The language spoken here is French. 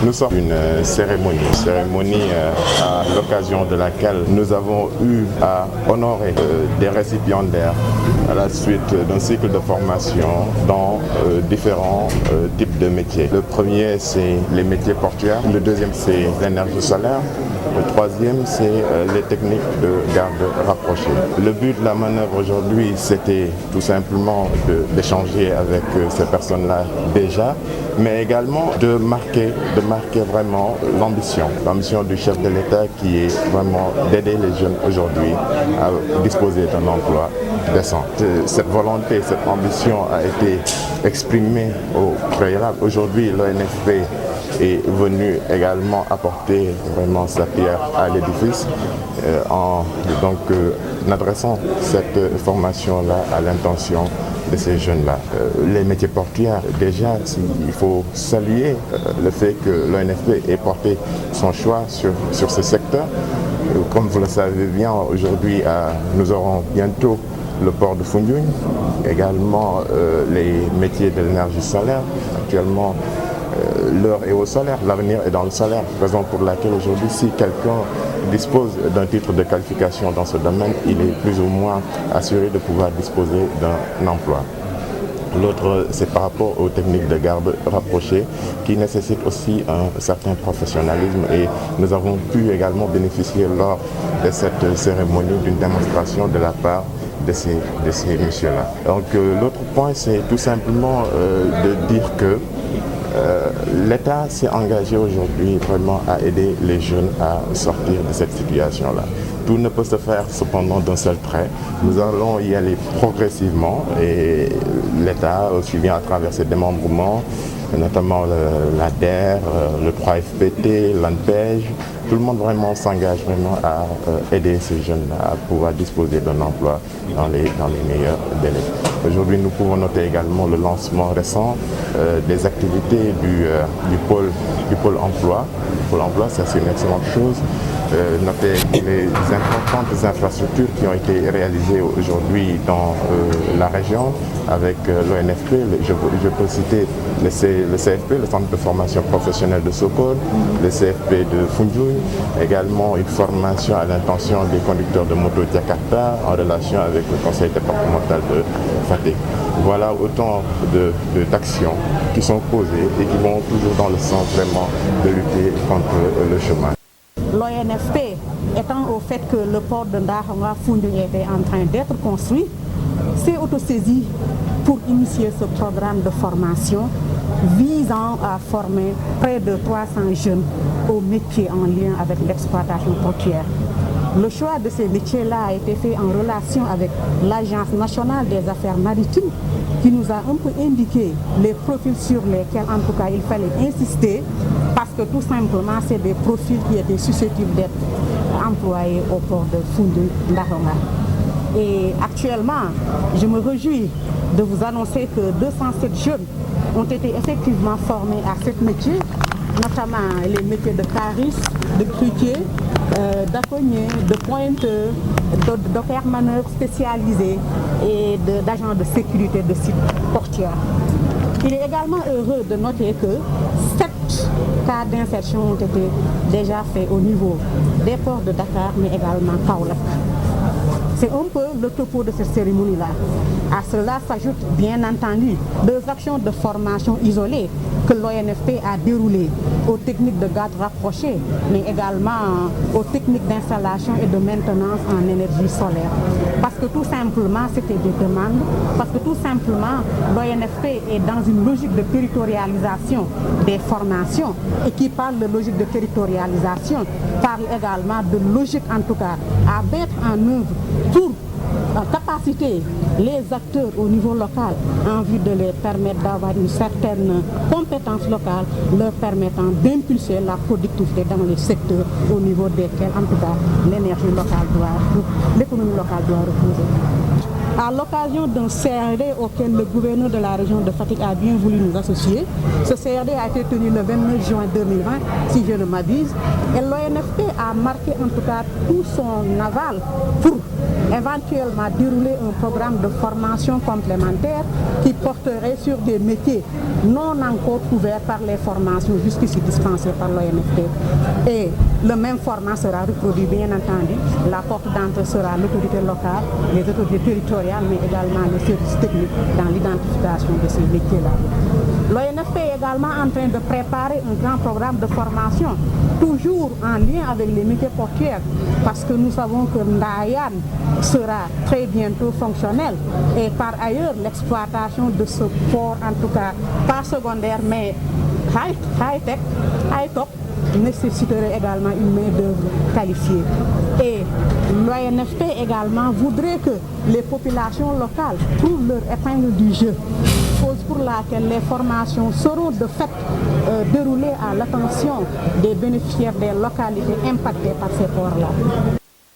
Nous sommes une cérémonie à l'occasion de laquelle nous avons eu à honorer des récipiendaires à la suite d'un cycle de formation dans différents types de métiers. Le premier, c'est les métiers portuaires. Le deuxième, c'est l'énergie solaire. Le troisième, c'est les techniques de garde rapprochée. Le but de la manœuvre aujourd'hui, c'était tout simplement d'échanger avec ces personnes-là déjà, mais également de marquer vraiment l'ambition du chef de l'État qui est vraiment d'aider les jeunes aujourd'hui à disposer d'un emploi décent. Cette volonté, cette ambition a été exprimée au préalable. Aujourd'hui, l'ONFP est venu également apporter vraiment sa pierre à l'édifice en adressant cette formation-là à l'intention de ces jeunes-là. Les métiers portuaires, déjà, il faut saluer le fait que l'ONFP ait porté son choix sur ce secteur. Comme vous le savez bien, aujourd'hui, nous aurons bientôt le port de Foundiougne, également les métiers de l'énergie solaire. Actuellement, l'heure est au solaire, l'avenir est dans le solaire, raison pour laquelle aujourd'hui, si quelqu'un dispose d'un titre de qualification dans ce domaine, il est plus ou moins assuré de pouvoir disposer d'un emploi. L'autre, c'est par rapport aux techniques de garde rapprochée qui nécessitent aussi un certain professionnalisme et nous avons pu également bénéficier lors de cette cérémonie d'une démonstration de la part de ces messieurs-là. Donc l'autre point, c'est tout simplement de dire que l'État s'est engagé aujourd'hui vraiment à aider les jeunes à sortir de cette situation-là. Tout ne peut se faire cependant d'un seul trait. Nous allons y aller progressivement et l'État, aussi bien à travers ses démembrements, notamment l'ADER, le 3FPT, l'ANPEJ, tout le monde vraiment s'engage vraiment à aider ces jeunes-là à pouvoir disposer d'un emploi dans les meilleurs délais. Aujourd'hui, nous pouvons noter également le lancement récent des activités du pôle emploi. Le pôle emploi, ça c'est une excellente chose. Noter les importantes infrastructures qui ont été réalisées aujourd'hui dans la région avec l'ONFP. Je peux citer le CFP, le Centre de formation professionnelle de Sokone, le CFP de Foundiougne, également une formation à l'intention des conducteurs de moto Jakarta en relation avec le conseil départemental de Fatick. Voilà autant d'actions qui sont posées et qui vont toujours dans le sens vraiment de lutter contre le chômage. L'ONFP, étant au fait que le port de Ndahanga Foundiougne était en train d'être construit, s'est autosaisi pour initier ce programme de formation visant à former près de 300 jeunes aux métiers en lien avec l'exploitation portuaire. Le choix de ces métiers-là a été fait en relation avec l'Agence nationale des affaires maritimes qui nous a un peu indiqué les profils sur lesquels en tout cas il fallait insister parce que tout simplement c'est des profils qui étaient susceptibles d'être employés au port de Foundiougne-Ndahanga. Et actuellement, je me réjouis de vous annoncer que 207 jeunes ont été effectivement formés à ce métier, notamment les métiers de cariste, de grutier, d'aconnier, de pointeur, d'opérateur spécialisé et d'agents de sécurité de sites portuaires. Il est également heureux de noter que 7 cas d'insertion ont été déjà faits au niveau des ports de Dakar, mais également Kaolack. C'est un peu le topo de cette cérémonie-là. À cela s'ajoutent bien entendu 2 actions de formation isolées que l'ONFP a déroulées aux techniques de garde rapprochée, mais également aux techniques d'installation et de maintenance en énergie solaire. Parce que tout simplement, c'était des demandes, parce que tout simplement, l'ONFP est dans une logique de territorialisation des formations et qui parle de logique de territorialisation, parle également de logique en tout cas à mettre en œuvre pour capaciter les acteurs au niveau local en vue de les permettre d'avoir une certaine compétence locale, leur permettant d'impulser la productivité dans les secteurs au niveau desquels en tout cas l'énergie locale l'économie locale doit reposer. à l'occasion d'un CRD auquel le gouverneur de la région de Fatick a bien voulu nous associer. Ce CRD a été tenu le 29 juin 2020, si je ne m'abuse, et l'ONFP a marqué en tout cas tout son aval pour éventuellement dérouler un programme de formation complémentaire qui porterait sur des métiers non encore couverts par les formations jusqu'ici dispensées par l'ONFP. Et le même format sera reproduit, bien entendu. La porte d'entrée sera l'autorité locale, les autorités territoriales, mais également les services techniques dans l'identification de ces métiers-là. L'ONFP est également en train de préparer un grand programme de formation, toujours en lien avec les métiers portuaires, parce que nous savons que Ndayane sera très bientôt fonctionnel. Et par ailleurs, l'exploitation de ce port, en tout cas pas secondaire, mais high-tech, high-top, nécessiterait également une main-d'œuvre qualifiée. Et l'ONFP également voudrait que les populations locales trouvent leur épingle du jeu, cause pour laquelle les formations seront de fait déroulées à l'attention des bénéficiaires des localités impactées par ces ports-là.